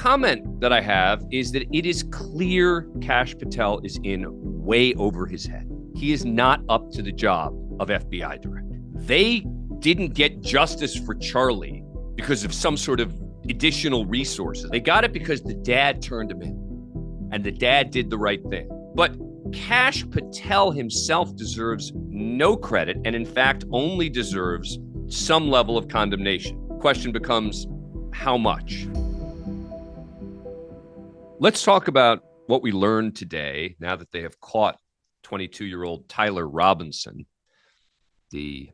comment that I have is that it is clear Kash Patel is in way over his head. He is not up to the job of FBI director. They didn't get justice for Charlie because of some sort of additional resources. They got it because the dad turned him in, and the dad did the right thing. But Kash Patel himself deserves no credit, and in fact only deserves some level of condemnation. Question becomes, how much? Let's talk about what we learned today, now that they have caught 22-year-old Tyler Robinson, the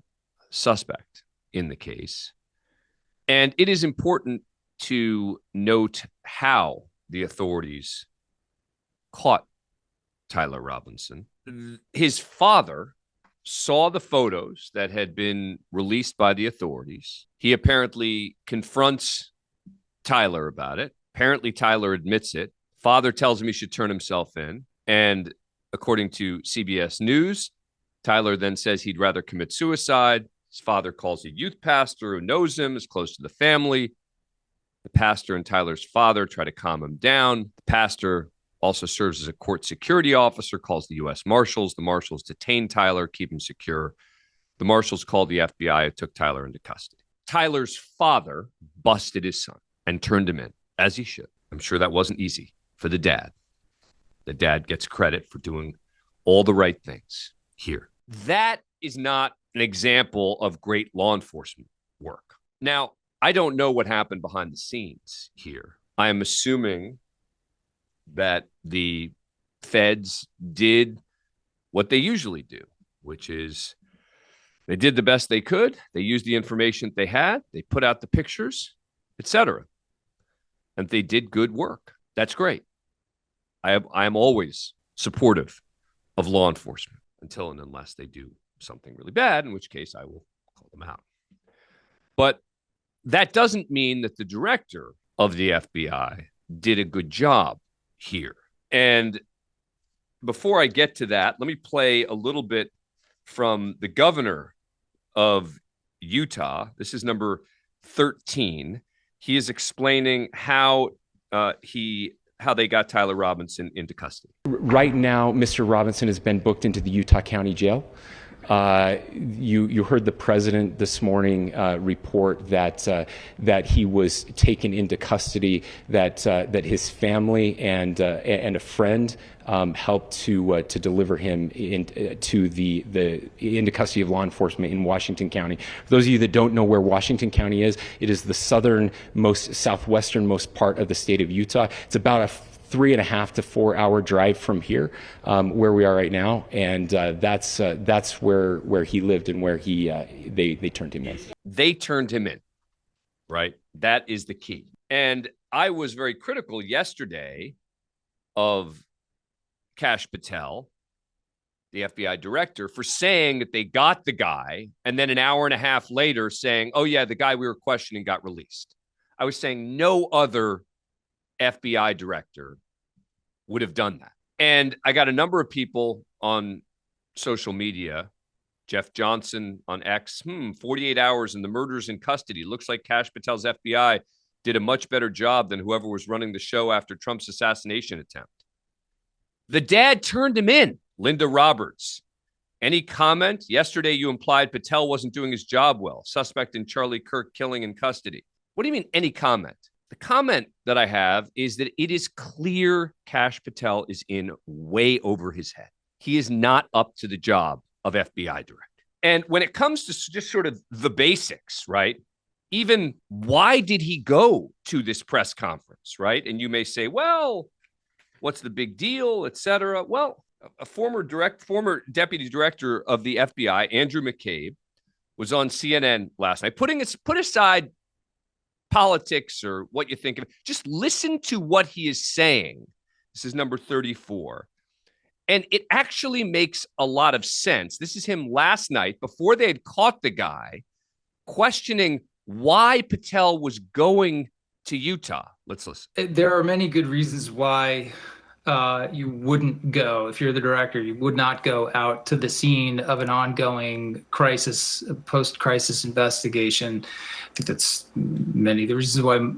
suspect in the case. And it is important to note how the authorities caught Tyler Robinson. His father saw the photos that had been released by the authorities. He apparently confronts Tyler about it. Apparently, Tyler admits it. Father tells him he should turn himself in. And according to CBS News, Tyler then says he'd rather commit suicide. His father calls a youth pastor who knows him, is close to the family. The pastor and Tyler's father try to calm him down. The pastor also serves as a court security officer, calls the U.S. Marshals. The Marshals detain Tyler, keep him secure. The Marshals called the FBI and took Tyler into custody. Tyler's father busted his son and turned him in, as he should. I'm sure that wasn't easy for the dad. The dad gets credit for doing all the right things here. That is not an example of great law enforcement work. Now, I don't know what happened behind the scenes here. I am assuming that the feds did what they usually do, which is they did the best they could. They used the information they had. They put out the pictures, etc. And they did good work. That's great. I am always supportive of law enforcement until and unless they do something really bad, in which case I will call them out. But that doesn't mean that the director of the FBI did a good job here. And before I get to that, let me play a little bit from the governor of Utah. This is number 13. He is explaining how they got Tyler Robinson into custody. Right now, Mr. Robinson has been booked into the Utah County Jail. You heard the president this morning report that he was taken into custody, that his family and a friend helped to deliver him into custody of law enforcement in Washington County. For those of you that don't know where Washington County is, it is the southwesternmost part of the state of Utah. It's about a 3.5 to 4 hour drive from here, where we are right now, and that's where he lived and where they turned him in. They turned him in, right? That is the key. And I was very critical yesterday of Kash Patel, the FBI director, for saying that they got the guy, and then an hour and a half later saying, "Oh yeah, the guy we were questioning got released." I was saying no other FBI director would have done that. And I got a number of people on social media. Jeff Johnson on X, 48 hours and the murder's in custody. Looks like Kash Patel's FBI did a much better job than whoever was running the show after Trump's assassination attempt. The dad turned him in. Linda Roberts. Any comment? Yesterday you implied Patel wasn't doing his job well. Suspect in Charlie Kirk killing in custody. What do you mean, any comment? The comment that I have is that it is clear Kash Patel is in way over his head. He is not up to the job of FBI director. And when it comes to just sort of the basics, right? Even why did he go to this press conference, right? And you may say, well, what's the big deal, et cetera? Well, a former deputy director of the FBI, Andrew McCabe, was on CNN last night, put aside politics or what you think of it. Just listen to what he is saying. This is number 34. And it actually makes a lot of sense. This is him last night before they had caught the guy, questioning why Patel was going to Utah. Let's listen. There are many good reasons why you wouldn't go. If you're the director, you would not go out to the scene of an ongoing crisis, post-crisis investigation. I think that's many of the reasons why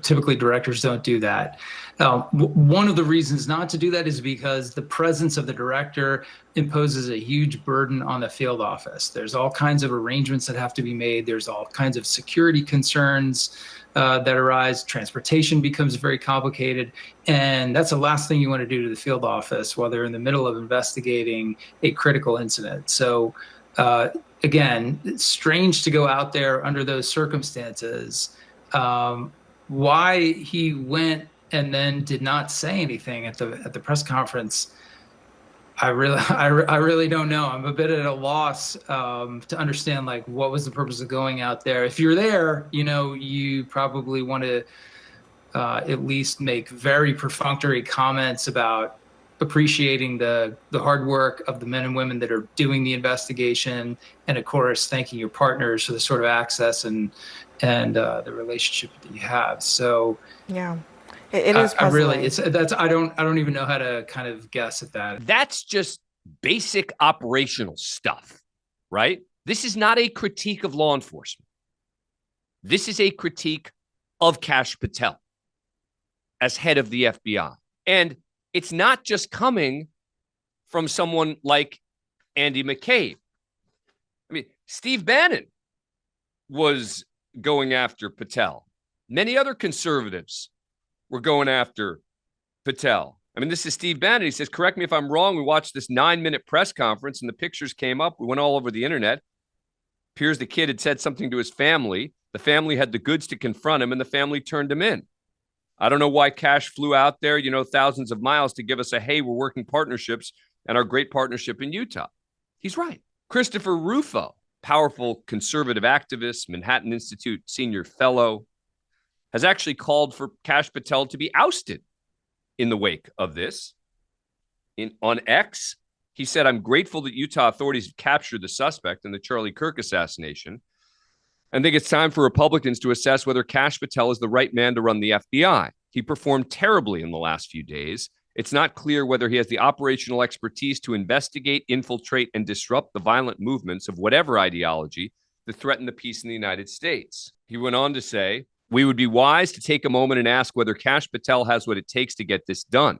typically directors don't do that. One of the reasons not to do that is because the presence of the director imposes a huge burden on the field office. There's all kinds of arrangements that have to be made. There's all kinds of security concerns that arise. Transportation becomes very complicated. And that's the last thing you want to do to the field office while they're in the middle of investigating a critical incident. So again, it's strange to go out there under those circumstances. Why he went and then did not say anything at the press conference, I really don't know. I'm a bit at a loss to understand, like, what was the purpose of going out there. If you're there, you probably want to at least make very perfunctory comments about appreciating the hard work of the men and women that are doing the investigation, and of course thanking your partners for the sort of access and the relationship that you have. So yeah, it is puzzling. I don't even know how to kind of guess at that. That's just basic operational stuff, right? This is not a critique of law enforcement. This is a critique of Kash Patel as head of the FBI. And it's not just coming from someone like Andy McCabe. I mean, Steve Bannon was going after Patel. Many other conservatives were going after Patel. I mean, this is Steve Bannon. He says, correct me if I'm wrong. We watched this 9-minute press conference and the pictures came up. We went all over the internet. Appears the kid had said something to his family. The family had the goods to confront him and the family turned him in. I don't know why Kash flew out there, thousands of miles to give us a, hey, we're working partnerships and our great partnership in Utah. He's right. Christopher Rufo, powerful conservative activist, Manhattan Institute senior fellow, has actually called for Kash Patel to be ousted in the wake of this. On X, he said, I'm grateful that Utah authorities have captured the suspect in the Charlie Kirk assassination. I think it's time for Republicans to assess whether Kash Patel is the right man to run the FBI. He performed terribly in the last few days. It's not clear whether he has the operational expertise to investigate, infiltrate, and disrupt the violent movements of whatever ideology that threaten the peace in the United States. He went on to say, we would be wise to take a moment and ask whether Kash Patel has what it takes to get this done.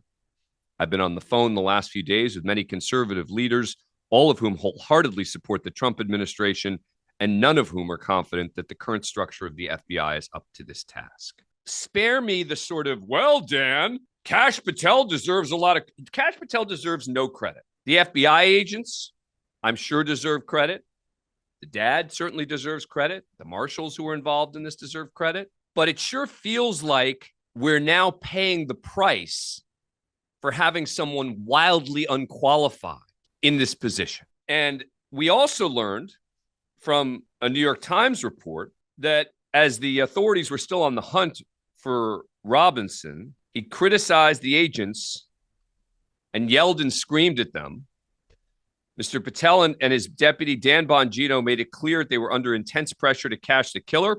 I've been on the phone the last few days with many conservative leaders, all of whom wholeheartedly support the Trump administration, and none of whom are confident that the current structure of the FBI is up to this task. Spare me the sort of, well, Dan, Kash Patel deserves no credit. The FBI agents, I'm sure, deserve credit. The dad certainly deserves credit. The marshals who were involved in this deserve credit. But it sure feels like we're now paying the price for having someone wildly unqualified in this position. And we also learned from a New York Times report that as the authorities were still on the hunt for Robinson, he criticized the agents and yelled and screamed at them. Mr. Patel and his deputy, Dan Bongino, made it clear that they were under intense pressure to catch the killer.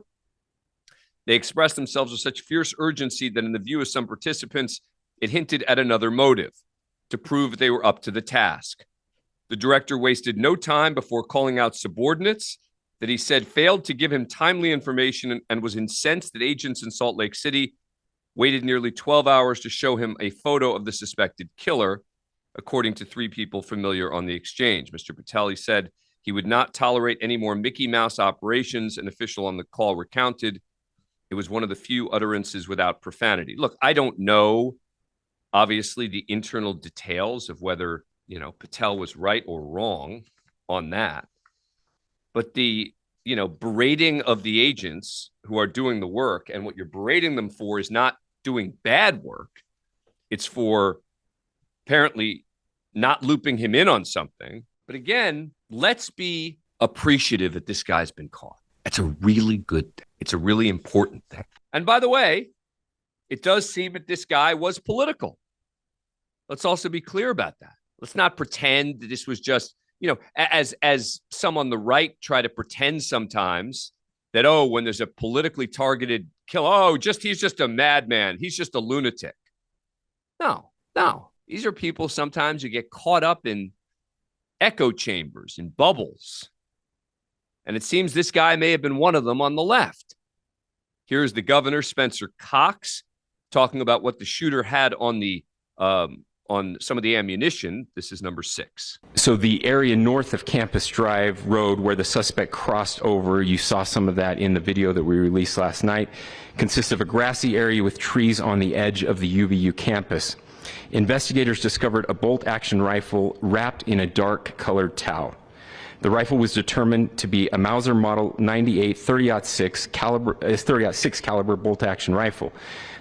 They expressed themselves with such fierce urgency that in the view of some participants, it hinted at another motive, to prove that they were up to the task. The director wasted no time before calling out subordinates that he said failed to give him timely information and was incensed that agents in Salt Lake City waited nearly 12 hours to show him a photo of the suspected killer, according to 3 people familiar on the exchange. Mr. Patel, he said he would not tolerate any more Mickey Mouse operations. An official on the call recounted it was one of the few utterances without profanity. Look, I don't know, obviously, the internal details of whether Patel was right or wrong on that. But the, berating of the agents who are doing the work, and what you're berating them for is not doing bad work. It's for apparently not looping him in on something. But again, let's be appreciative that this guy's been caught. That's a really good thing. It's a really important thing. And by the way, it does seem that this guy was political. Let's also be clear about that. Let's not pretend that this was just, as some on the right try to pretend sometimes that, when there's a politically targeted kill, he's just a madman. He's just a lunatic. No. These are people sometimes who get caught up in echo chambers, in bubbles. And it seems this guy may have been one of them on the left. Here's the governor, Spencer Cox, talking about what the shooter had on the on some of the ammunition. This is number 6. So the area north of Campus Drive Road where the suspect crossed over, you saw some of that in the video that we released last night, consists of a grassy area with trees on the edge of the UVU campus. Investigators discovered a bolt-action rifle wrapped in a dark-colored towel. The rifle was determined to be a Mauser Model 98 30-06 caliber bolt-action rifle.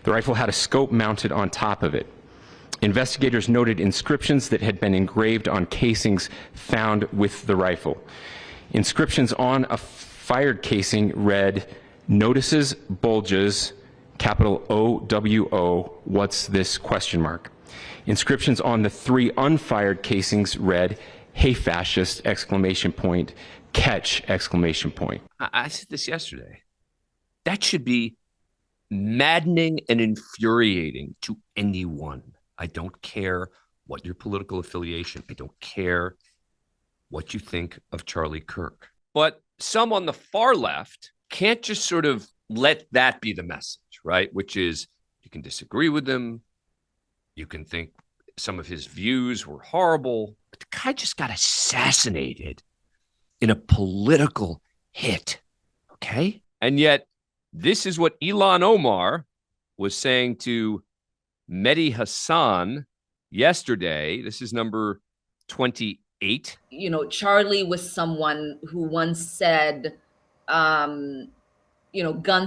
The rifle had a scope mounted on top of it. Investigators noted inscriptions that had been engraved on casings found with the rifle. Inscriptions on a fired casing read, "Notices, bulges, capital OWO, what's this, question mark." Inscriptions on the 3 unfired casings read, "Hey fascist, exclamation point, catch, exclamation point." I said this yesterday. That should be maddening and infuriating to anyone. I don't care what your political affiliation. I don't care what you think of Charlie Kirk. But some on the far left can't just sort of let that be the message, right? Which is, you can disagree with him. You can think some of his views were horrible. But the guy just got assassinated in a political hit, okay? And yet, this is what Ilhan Omar was saying to Mehdi Hassan yesterday. This is number 28. You know, Charlie was someone who once said, guns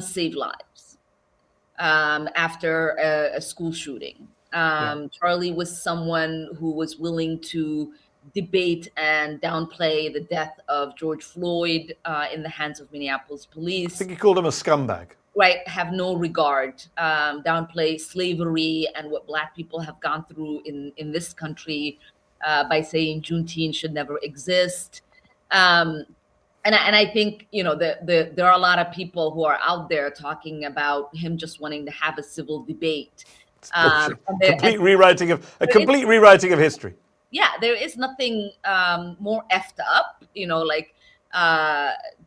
save lives after a school shooting. Charlie was someone who was willing to debate and downplay the death of George Floyd in the hands of Minneapolis police. I think he called him a scumbag. Right, have no regard, downplay slavery and what Black people have gone through in this country by saying Juneteenth should never exist. And I think, there are a lot of people who are out there talking about him just wanting to have a civil debate. Complete rewriting of history. Yeah, there is nothing more effed up,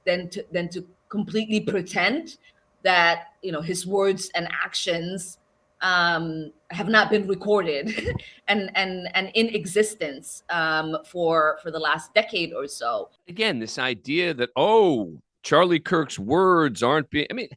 than to completely pretend that his words and actions have not been recorded and in existence for the last decade or so. Again, this idea that Charlie Kirk's words aren't being. I mean,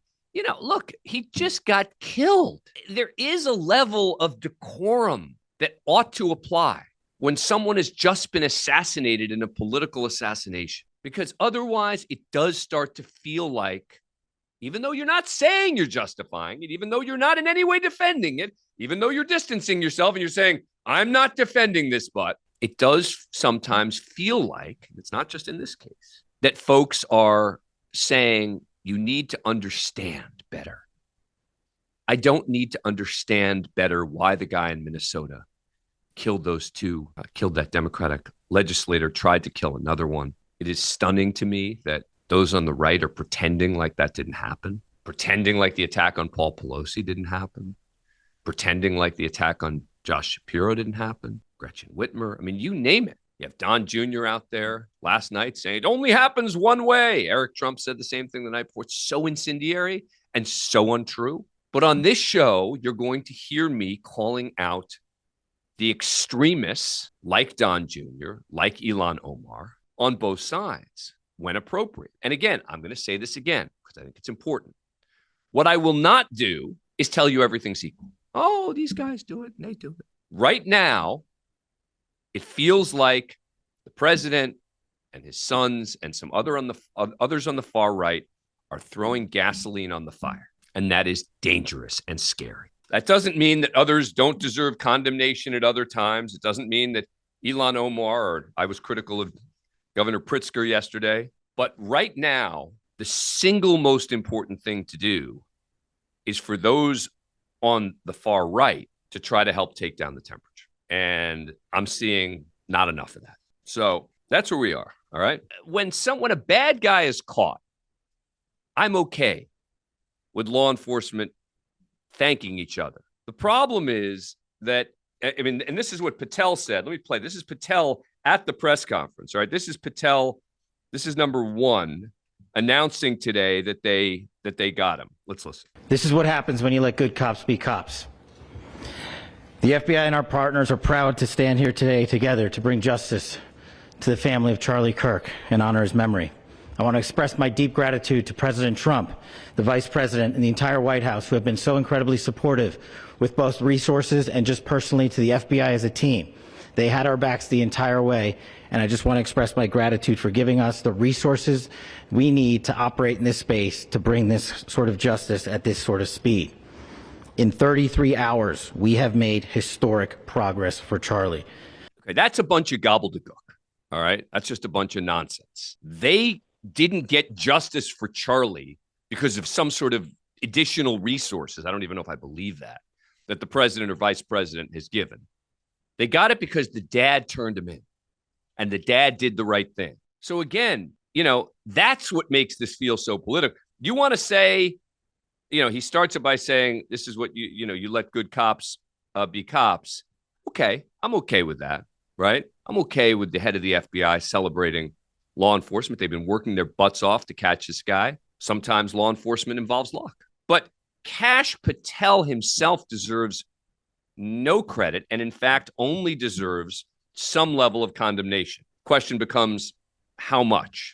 look, he just got killed. There is a level of decorum that ought to apply when someone has just been assassinated in a political assassination, because otherwise it does start to feel like, even though you're not saying you're justifying it, even though you're not in any way defending it, even though you're distancing yourself and you're saying, I'm not defending this, but it does sometimes feel like, it's not just in this case, that folks are saying you need to understand better. I don't need to understand better why the guy in Minnesota killed those 2, killed that Democratic legislator, tried to kill another one. It is stunning to me that those on the right are pretending like that didn't happen, pretending like the attack on Paul Pelosi didn't happen, pretending like the attack on Josh Shapiro didn't happen, Gretchen Whitmer. I mean, you name it. You have Don Jr. out there last night saying it only happens one way. Eric Trump said the same thing the night before. It's so incendiary and so untrue. But on this show, you're going to hear me calling out the extremists like Don Jr., like Ilhan Omar, on both sides when appropriate. And again, I'm going to say this again because I think it's important. What I will not do is tell you everything's equal. Oh, these guys do it and they do it. Right now, it feels like the president and his sons and some others on the far right are throwing gasoline on the fire. And that is dangerous and scary. That doesn't mean that others don't deserve condemnation at other times. It doesn't mean that Ilhan Omar, or I was critical of Governor Pritzker yesterday. But right now, the single most important thing to do is for those on the far right to try to help take down the temperature. And I'm seeing not enough of that. So that's where we are. All right. When a bad guy is caught, I'm okay with law enforcement thanking each other. The problem is that, and this is what Patel said. Let me play. This is Patel at the press conference. All right. This is Patel. This is number 1 announcing today that they got him. Let's listen. This is what happens when you let good cops be cops. The FBI and our partners are proud to stand here today together to bring justice to the family of Charlie Kirk and honor his memory. I want to express my deep gratitude to President Trump, the Vice President, and the entire White House who have been so incredibly supportive with both resources and just personally to the FBI as a team. They had our backs the entire way, and I just want to express my gratitude for giving us the resources we need to operate in this space to bring this sort of justice at this sort of speed. In 33 hours, we have made historic progress for Charlie. Okay, that's a bunch of gobbledygook. All right, that's just a bunch of nonsense. They didn't get justice for Charlie because of some sort of additional resources. I don't even know if I believe that the president or vice president has given. They got it because the dad turned him in, and the dad did the right thing. So again, that's what makes this feel so political. You want to say, he starts it by saying, this is what you let good cops be cops. Okay, I'm okay with that, right? I'm okay with the head of the FBI celebrating law enforcement. They've been working their butts off to catch this guy. Sometimes law enforcement involves luck. But Kash Patel himself deserves no credit, and in fact only deserves some level of condemnation. Question becomes, how much?